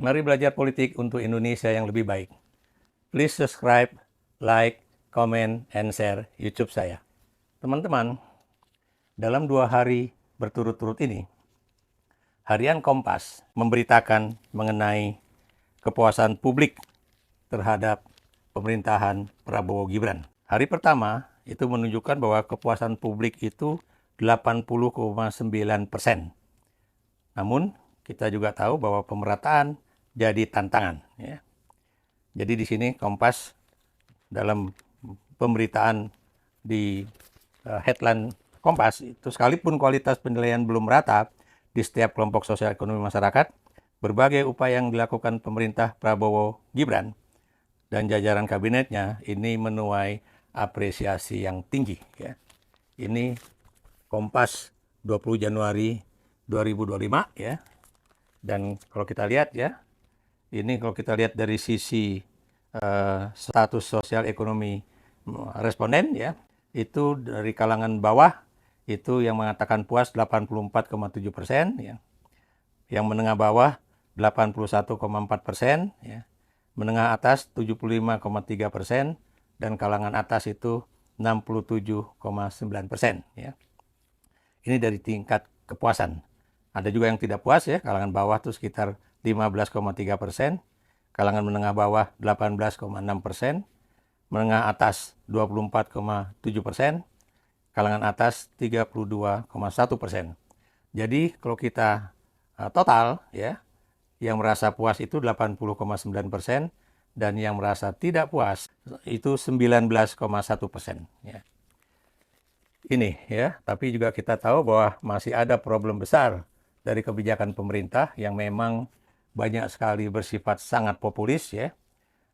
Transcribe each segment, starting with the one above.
Mari belajar politik untuk Indonesia yang lebih baik. Please subscribe, like, comment, and share YouTube saya. Teman-teman, dalam 2 hari berturut-turut ini, Harian Kompas memberitakan mengenai kepuasan publik terhadap pemerintahan Prabowo Gibran. Hari pertama itu menunjukkan bahwa kepuasan publik itu 80,9%. Namun, kita juga tahu bahwa pemerataan jadi tantangan. Ya. Jadi di sini Kompas dalam pemberitaan di headline Kompas itu sekalipun kualitas penilaian belum rata di setiap kelompok sosial ekonomi masyarakat, berbagai upaya yang dilakukan pemerintah Prabowo Gibran dan jajaran kabinetnya ini menuai apresiasi yang tinggi. Ya. Ini Kompas 20 Januari 2025 ya. Dan kalau kita lihat ya, ini kalau kita lihat dari sisi status sosial ekonomi responden ya, itu dari kalangan bawah itu yang mengatakan puas 84,7%, ya. Yang menengah bawah 81,4%, ya. Menengah atas 75,3%, dan kalangan atas itu 67,9%. Ya. Ini dari tingkat kepuasan. Ada juga yang tidak puas ya, kalangan bawah itu sekitar 15,3%, kalangan menengah bawah 18,6%, menengah atas 24,7%, kalangan atas 32,1%. Jadi kalau kita total ya, yang merasa puas itu 80,9% dan yang merasa tidak puas itu 19,1%. Ya. Ini ya, tapi juga kita tahu bahwa masih ada problem besar dari kebijakan pemerintah yang memang banyak sekali bersifat sangat populis ya,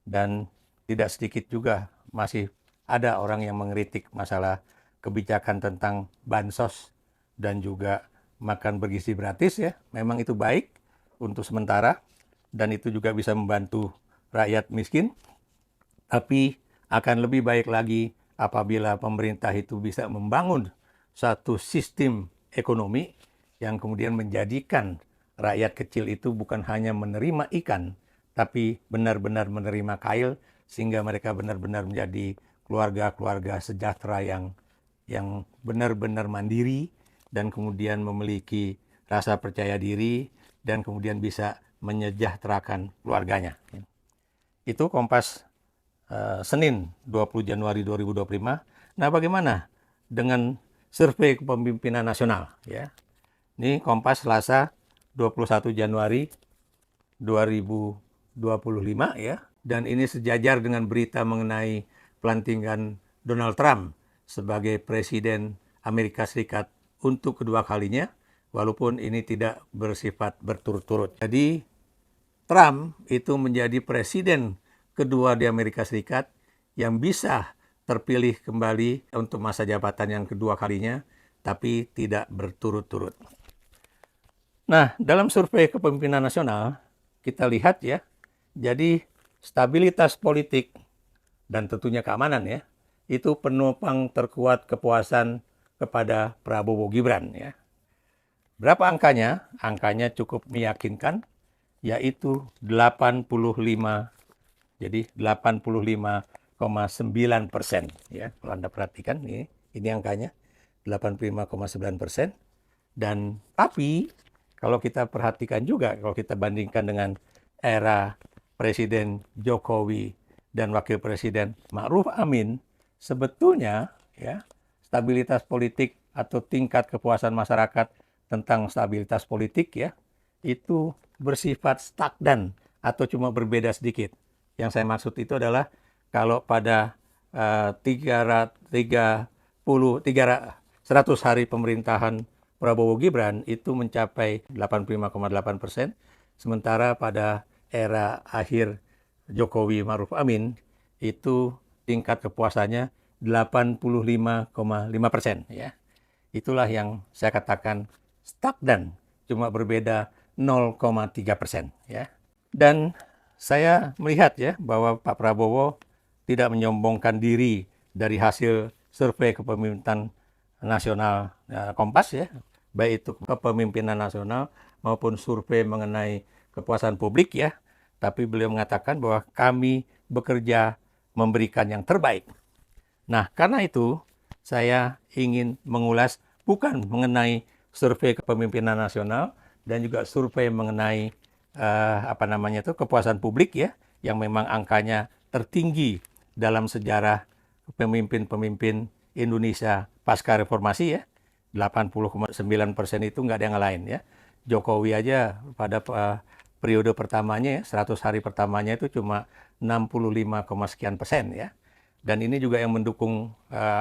dan tidak sedikit juga masih ada orang yang mengkritik masalah kebijakan tentang bansos dan juga makan bergizi gratis ya. Memang itu baik untuk sementara dan itu juga bisa membantu rakyat miskin, tapi akan lebih baik lagi apabila pemerintah itu bisa membangun satu sistem ekonomi yang kemudian menjadikan rakyat kecil itu bukan hanya menerima ikan, tapi benar-benar menerima kail, sehingga mereka benar-benar menjadi keluarga-keluarga sejahtera yang benar-benar mandiri dan kemudian memiliki rasa percaya diri dan kemudian bisa menyejahterakan keluarganya. Itu Kompas Senin 20 Januari 2025. Nah, bagaimana dengan survei kepemimpinan nasional ya? Ini Kompas Selasa 21 Januari 2025 ya. Dan ini sejajar dengan berita mengenai pelantikan Donald Trump sebagai Presiden Amerika Serikat untuk kedua kalinya, walaupun ini tidak bersifat berturut-turut. Jadi Trump itu menjadi presiden kedua di Amerika Serikat yang bisa terpilih kembali untuk masa jabatan yang kedua kalinya, tapi tidak berturut-turut. Nah, dalam survei kepemimpinan nasional, kita lihat ya, jadi stabilitas politik dan tentunya keamanan ya, itu penopang terkuat kepuasan kepada Prabowo Gibran ya. Berapa angkanya? Angkanya cukup meyakinkan, yaitu 85, jadi 85,9% ya. Kalau Anda perhatikan ini angkanya 85,9%. Dan tapi kalau kita perhatikan juga, kalau kita bandingkan dengan era Presiden Jokowi dan Wakil Presiden Ma'ruf Amin, sebetulnya ya stabilitas politik atau tingkat kepuasan masyarakat tentang stabilitas politik ya itu bersifat stagnan atau cuma berbeda sedikit. Yang saya maksud itu adalah kalau pada 100 hari pemerintahan Prabowo Gibran itu mencapai 85,8%, sementara pada era akhir Jokowi Ma'ruf Amin itu tingkat kepuasannya 85,5%. Ya. Itulah yang saya katakan stagnan, cuma berbeda 0,3%. Ya. Dan saya melihat ya bahwa Pak Prabowo tidak menyombongkan diri dari hasil survei kepemimpinan nasional Kompas ya, baik itu kepemimpinan nasional maupun survei mengenai kepuasan publik ya, tapi beliau mengatakan bahwa kami bekerja memberikan yang terbaik. Nah, karena itu saya ingin mengulas bukan mengenai survei kepemimpinan nasional dan juga survei mengenai kepuasan publik ya, yang memang angkanya tertinggi dalam sejarah pemimpin-pemimpin Indonesia pasca reformasi ya. 80,9% itu nggak ada yang lain ya. Jokowi aja pada periode pertamanya ya, 100 hari pertamanya itu cuma 65, sekian persen ya. Dan ini juga yang mendukung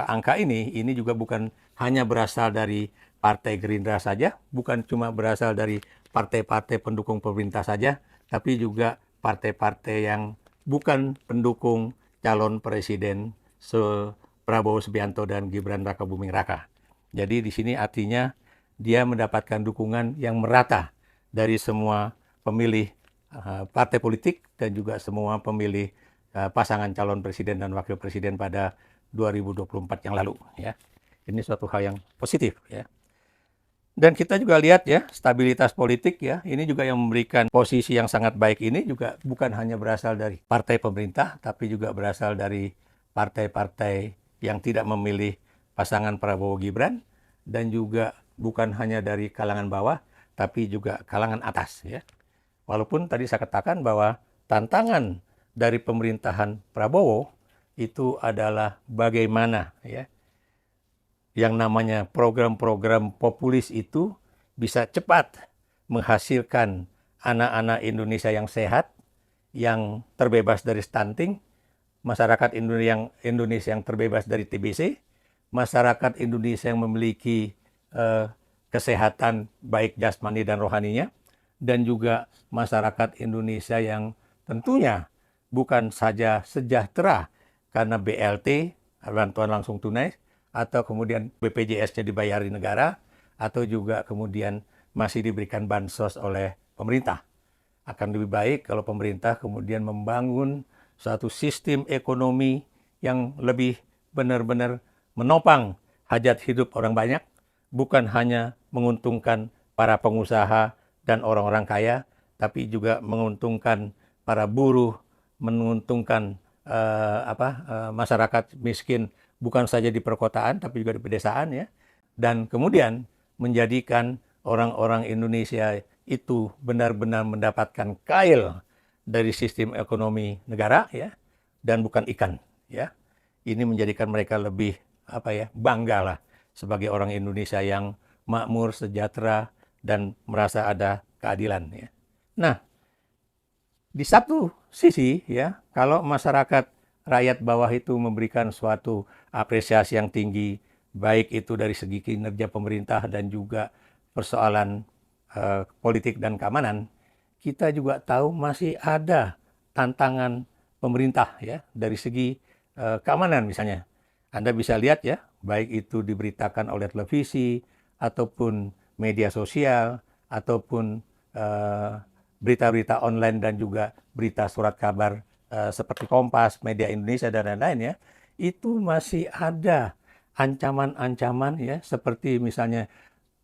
angka ini juga bukan hanya berasal dari Partai Gerindra saja, bukan cuma berasal dari partai-partai pendukung pemerintah saja, tapi juga partai-partai yang bukan pendukung calon presiden Prabowo Subianto dan Gibran Rakabuming Raka. Jadi di sini artinya dia mendapatkan dukungan yang merata dari semua pemilih partai politik dan juga semua pemilih pasangan calon presiden dan wakil presiden pada 2024 yang lalu ya. Ini suatu hal yang positif ya. Dan kita juga lihat ya, stabilitas politik ya, ini juga yang memberikan posisi yang sangat baik ini juga bukan hanya berasal dari partai pemerintah, tapi juga berasal dari partai-partai yang tidak memilih pasangan Prabowo Gibran, dan juga bukan hanya dari kalangan bawah, tapi juga kalangan atas ya. Walaupun tadi saya katakan bahwa tantangan dari pemerintahan Prabowo itu adalah bagaimana ya, yang namanya program-program populis itu bisa cepat menghasilkan anak-anak Indonesia yang sehat, yang terbebas dari stunting, masyarakat Indonesia yang terbebas dari TBC, masyarakat Indonesia yang memiliki kesehatan baik jasmani dan rohaninya, dan juga masyarakat Indonesia yang tentunya bukan saja sejahtera karena BLT, bantuan langsung tunai, atau kemudian BPJS-nya dibayari negara, atau juga kemudian masih diberikan bansos oleh pemerintah. Akan lebih baik kalau pemerintah kemudian membangun suatu sistem ekonomi yang lebih benar-benar menopang hajat hidup orang banyak, bukan hanya menguntungkan para pengusaha dan orang-orang kaya, tapi juga menguntungkan para buruh, menguntungkan masyarakat miskin bukan saja di perkotaan tapi juga di pedesaan ya, dan kemudian menjadikan orang-orang Indonesia itu benar-benar mendapatkan kail dari sistem ekonomi negara ya, dan bukan ikan ya. Ini menjadikan mereka lebih bangga lah sebagai orang Indonesia yang makmur, sejahtera, dan merasa ada keadilan ya. Nah, di satu sisi ya, kalau masyarakat rakyat bawah itu memberikan suatu apresiasi yang tinggi, baik itu dari segi kinerja pemerintah dan juga persoalan politik dan keamanan, kita juga tahu masih ada tantangan pemerintah ya dari segi keamanan misalnya. Anda bisa lihat ya, baik itu diberitakan oleh televisi ataupun media sosial ataupun berita-berita online dan juga berita surat kabar seperti Kompas, Media Indonesia, dan lain-lain ya, itu masih ada ancaman-ancaman ya, seperti misalnya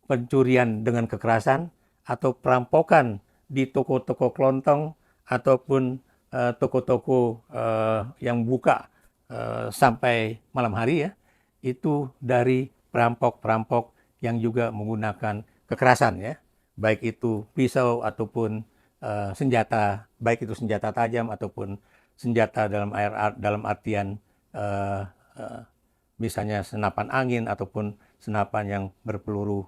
pencurian dengan kekerasan atau perampokan di toko-toko kelontong ataupun toko-toko yang buka sampai malam hari ya, itu dari perampok-perampok yang juga menggunakan kekerasan ya, baik itu pisau ataupun senjata, baik itu senjata tajam ataupun senjata dalam artian misalnya senapan angin ataupun senapan yang berpeluru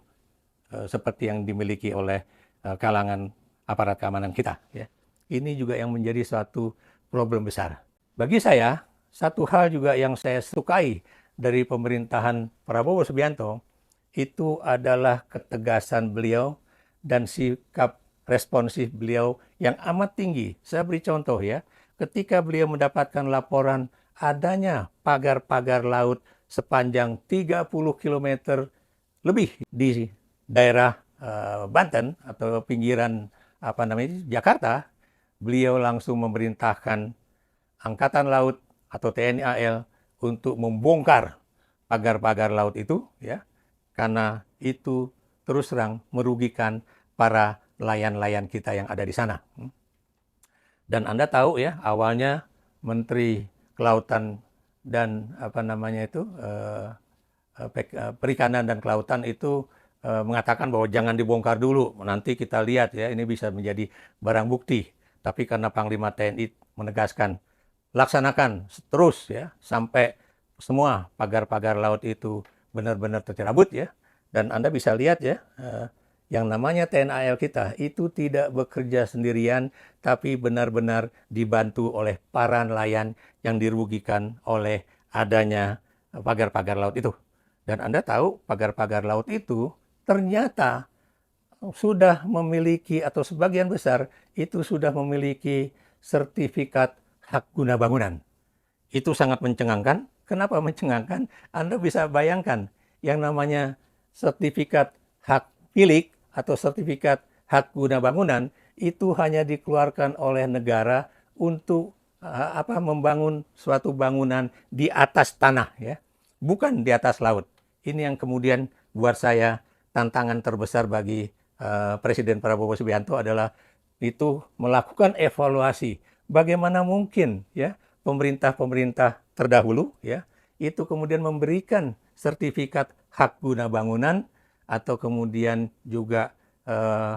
seperti yang dimiliki oleh kalangan aparat keamanan kita ya. Ini juga yang menjadi suatu problem besar. Bagi saya, satu hal juga yang saya sukai dari pemerintahan Prabowo Subianto itu adalah ketegasan beliau dan sikap responsif beliau yang amat tinggi. Saya beri contoh ya, ketika beliau mendapatkan laporan adanya pagar-pagar laut sepanjang 30 km lebih di daerah Banten atau pinggiran Jakarta, beliau langsung memerintahkan Angkatan Laut atau TNI AL untuk membongkar pagar-pagar laut itu ya, karena itu terus terang merugikan para nelayan-nelayan kita yang ada di sana. Dan Anda tahu ya, awalnya Menteri Kelautan dan Perikanan dan Kelautan itu mengatakan bahwa jangan dibongkar dulu, nanti kita lihat ya, ini bisa menjadi barang bukti. Tapi karena Panglima TNI menegaskan, laksanakan terus ya, sampai semua pagar-pagar laut itu benar-benar tercerabut ya. Dan Anda bisa lihat ya, yang namanya TNI AL kita itu tidak bekerja sendirian, tapi benar-benar dibantu oleh para nelayan yang dirugikan oleh adanya pagar-pagar laut itu. Dan Anda tahu pagar-pagar laut itu ternyata sudah memiliki, atau sebagian besar itu sudah memiliki sertifikat hak guna bangunan. Itu sangat mencengangkan. Kenapa mencengangkan? Anda bisa bayangkan yang namanya sertifikat hak milik atau sertifikat hak guna bangunan itu hanya dikeluarkan oleh negara untuk membangun suatu bangunan di atas tanah ya, bukan di atas laut. Ini yang kemudian buat saya tantangan terbesar bagi Presiden Prabowo Subianto adalah itu melakukan evaluasi. Bagaimana mungkin ya pemerintah-pemerintah terdahulu ya itu kemudian memberikan sertifikat hak guna bangunan atau kemudian juga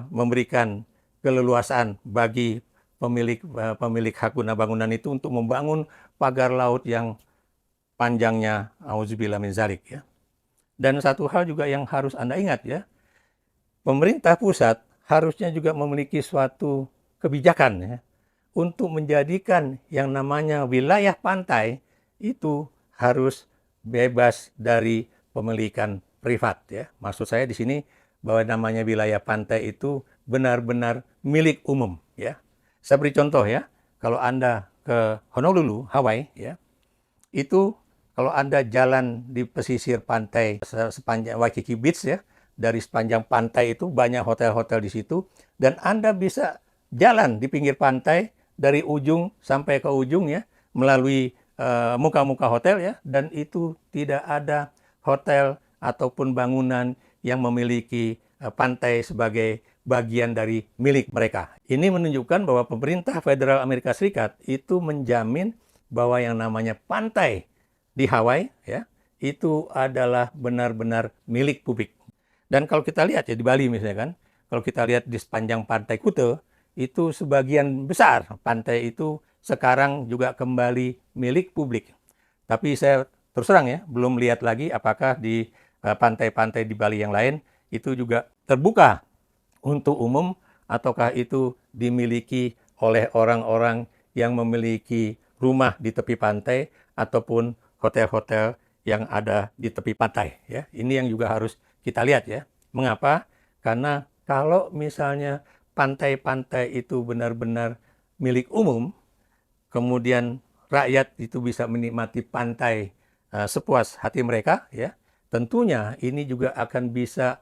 memberikan keleluasaan bagi pemilik hak guna bangunan itu untuk membangun pagar laut yang panjangnya auzubillah min zalik ya. Dan satu hal juga yang harus Anda ingat ya, pemerintah pusat harusnya juga memiliki suatu kebijakan ya, untuk menjadikan yang namanya wilayah pantai itu harus bebas dari pemilikan privat ya. Maksud saya di sini bahwa namanya wilayah pantai itu benar-benar milik umum ya. Saya beri contoh ya, kalau Anda ke Honolulu, Hawaii ya, itu kalau Anda jalan di pesisir pantai sepanjang Waikiki Beach ya, dari sepanjang pantai itu banyak hotel-hotel di situ, dan Anda bisa jalan di pinggir pantai dari ujung sampai ke ujung ya, melalui muka-muka hotel ya, dan itu tidak ada hotel ataupun bangunan yang memiliki pantai sebagai bagian dari milik mereka. Ini menunjukkan bahwa pemerintah Federal Amerika Serikat itu menjamin bahwa yang namanya pantai di Hawaii ya, itu adalah benar-benar milik publik. Dan kalau kita lihat ya di Bali misalnya kan, kalau kita lihat di sepanjang pantai Kuta, itu sebagian besar pantai itu sekarang juga kembali milik publik. Tapi saya terus terang ya, belum lihat lagi apakah di pantai-pantai di Bali yang lain itu juga terbuka untuk umum ataukah itu dimiliki oleh orang-orang yang memiliki rumah di tepi pantai ataupun hotel-hotel yang ada di tepi pantai ya. Ini yang juga harus kita lihat ya. Mengapa? Karena kalau misalnya pantai-pantai itu benar-benar milik umum, kemudian rakyat itu bisa menikmati pantai sepuas hati mereka ya. Tentunya ini juga akan bisa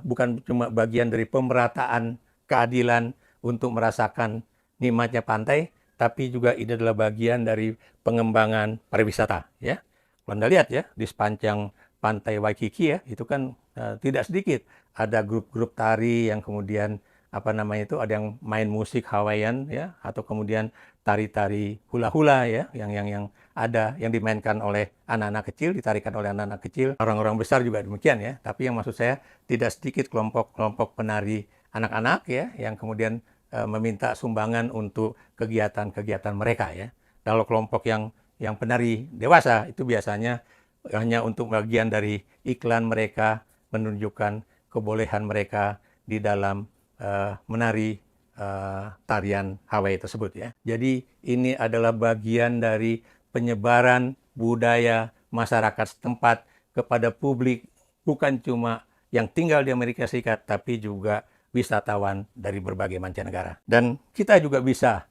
bukan cuma bagian dari pemerataan keadilan untuk merasakan nikmatnya pantai, tapi juga ini adalah bagian dari pengembangan pariwisata ya. Kalau Anda lihat ya, di sepanjang pantai Waikiki ya, itu kan tidak sedikit ada grup-grup tari yang kemudian ada yang main musik Hawaiian ya, atau kemudian tari-tari hula-hula ya, yang ada yang dimainkan oleh anak-anak kecil, ditarikan oleh anak-anak kecil. Orang-orang besar juga demikian ya. Tapi yang maksud saya tidak sedikit kelompok-kelompok penari anak-anak ya, yang kemudian meminta sumbangan untuk kegiatan-kegiatan mereka ya. Kalau kelompok yang penari dewasa itu biasanya hanya untuk bagian dari iklan mereka, menunjukkan kebolehan mereka di dalam menari tarian Hawaii tersebut ya. Jadi ini adalah bagian dari penyebaran budaya masyarakat setempat kepada publik, bukan cuma yang tinggal di Amerika Serikat, tapi juga wisatawan dari berbagai mancanegara. Dan kita juga bisa,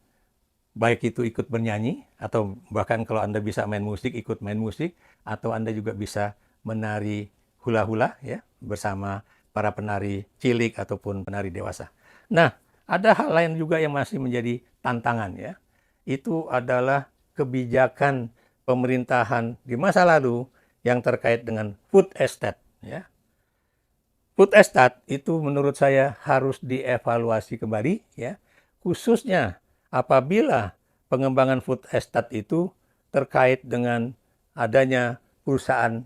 baik itu ikut bernyanyi, atau bahkan kalau Anda bisa main musik, ikut main musik, atau Anda juga bisa menari hula-hula ya, bersama para penari cilik ataupun penari dewasa. Nah, ada hal lain juga yang masih menjadi tantangan ya. Itu adalah kebijakan pemerintahan di masa lalu yang terkait dengan food estate ya. Food estate itu menurut saya harus dievaluasi kembali ya, khususnya apabila pengembangan food estate itu terkait dengan adanya perusahaan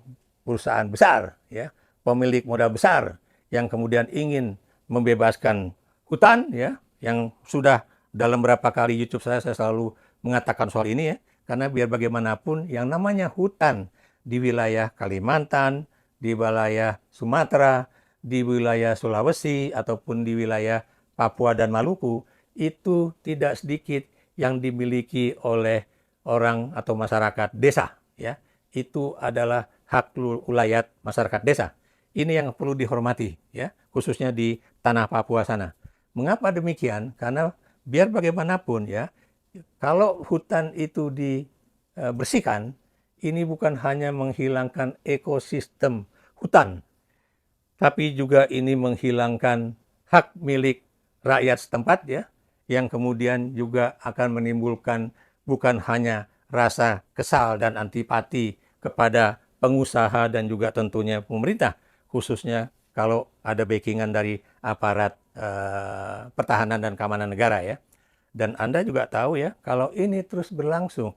besar ya, pemilik modal besar yang kemudian ingin membebaskan hutan ya, yang sudah dalam beberapa kali YouTube saya selalu mengatakan soal ini ya, karena biar bagaimanapun yang namanya hutan di wilayah Kalimantan, di wilayah Sumatera, di wilayah Sulawesi ataupun di wilayah Papua dan Maluku itu tidak sedikit yang dimiliki oleh orang atau masyarakat desa ya. Itu adalah hak ulayat masyarakat desa. Ini yang perlu dihormati ya, khususnya di tanah Papua sana. Mengapa demikian? Karena biar bagaimanapun ya, kalau hutan itu dibersihkan, ini bukan hanya menghilangkan ekosistem hutan, tapi juga ini menghilangkan hak milik rakyat setempat ya, yang kemudian juga akan menimbulkan bukan hanya rasa kesal dan antipati kepada pengusaha dan juga tentunya pemerintah, khususnya kalau ada backingan dari aparat pertahanan dan keamanan negara ya. Dan Anda juga tahu ya, kalau ini terus berlangsung,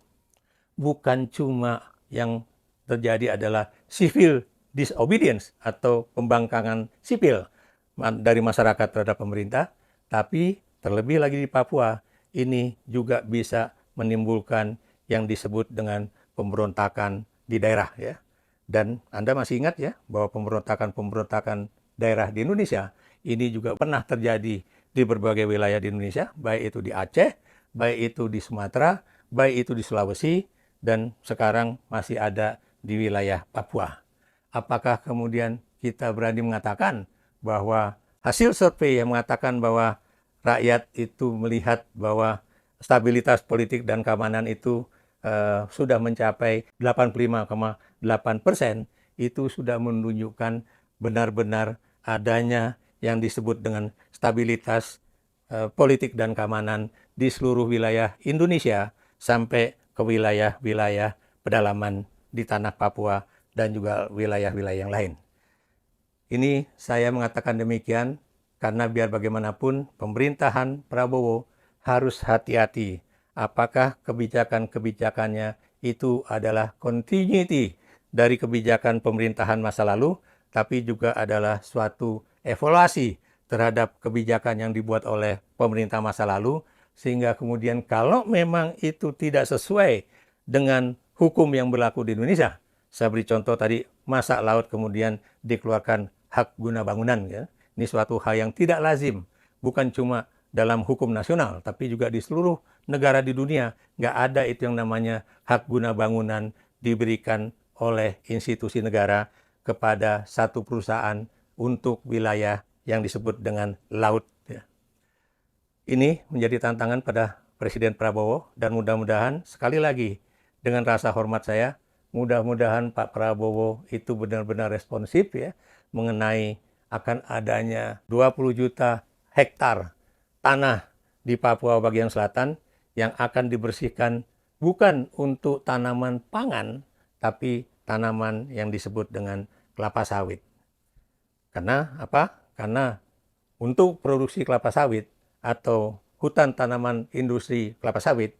bukan cuma yang terjadi adalah civil disobedience atau pembangkangan sipil dari masyarakat terhadap pemerintah, tapi terlebih lagi di Papua, ini juga bisa menimbulkan yang disebut dengan pemberontakan di daerah ya. Dan Anda masih ingat ya bahwa pemberontakan daerah di Indonesia ini juga pernah terjadi di berbagai wilayah di Indonesia, baik itu di Aceh, baik itu di Sumatera, baik itu di Sulawesi, dan sekarang masih ada di wilayah Papua. Apakah kemudian kita berani mengatakan bahwa hasil survei yang mengatakan bahwa rakyat itu melihat bahwa stabilitas politik dan keamanan itu sudah mencapai 85,8%, itu sudah menunjukkan benar-benar adanya yang disebut dengan stabilitas politik dan keamanan di seluruh wilayah Indonesia sampai ke wilayah-wilayah pedalaman di tanah Papua dan juga wilayah-wilayah yang lain. Ini saya mengatakan demikian karena biar bagaimanapun pemerintahan Prabowo harus hati-hati apakah kebijakan-kebijakannya itu adalah continuity dari kebijakan pemerintahan masa lalu, tapi juga adalah suatu evaluasi terhadap kebijakan yang dibuat oleh pemerintah masa lalu, sehingga kemudian kalau memang itu tidak sesuai dengan hukum yang berlaku di Indonesia, saya beri contoh tadi, masa laut kemudian dikeluarkan hak guna bangunan. Ya. Ini suatu hal yang tidak lazim, bukan cuma dalam hukum nasional, tapi juga di seluruh negara di dunia. Nggak ada itu yang namanya hak guna bangunan diberikan oleh institusi negara kepada satu perusahaan untuk wilayah yang disebut dengan laut. Ya. Ini menjadi tantangan pada Presiden Prabowo, dan mudah-mudahan sekali lagi dengan rasa hormat saya, mudah-mudahan Pak Prabowo itu benar-benar responsif ya mengenai akan adanya 20 juta hektar tanah di Papua bagian selatan yang akan dibersihkan bukan untuk tanaman pangan, tapi tanaman yang disebut dengan kelapa sawit. Karena apa? Karena untuk produksi kelapa sawit atau hutan tanaman industri kelapa sawit,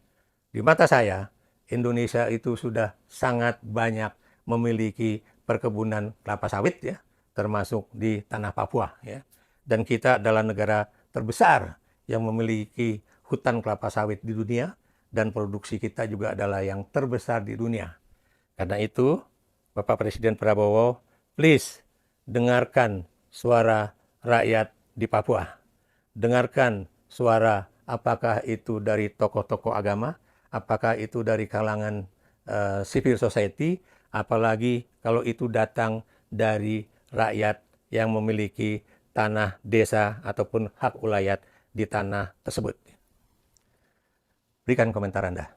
di mata saya, Indonesia itu sudah sangat banyak memiliki perkebunan kelapa sawit ya, termasuk di tanah Papua ya. Dan kita adalah negara terbesar yang memiliki hutan kelapa sawit di dunia, dan produksi kita juga adalah yang terbesar di dunia. Karena itu, Bapak Presiden Prabowo, please dengarkan suara rakyat di Papua. Dengarkan suara apakah itu dari tokoh-tokoh agama, apakah itu dari kalangan civil society, apalagi kalau itu datang dari rakyat yang memiliki tanah desa ataupun hak ulayat di tanah tersebut. Berikan komentar Anda.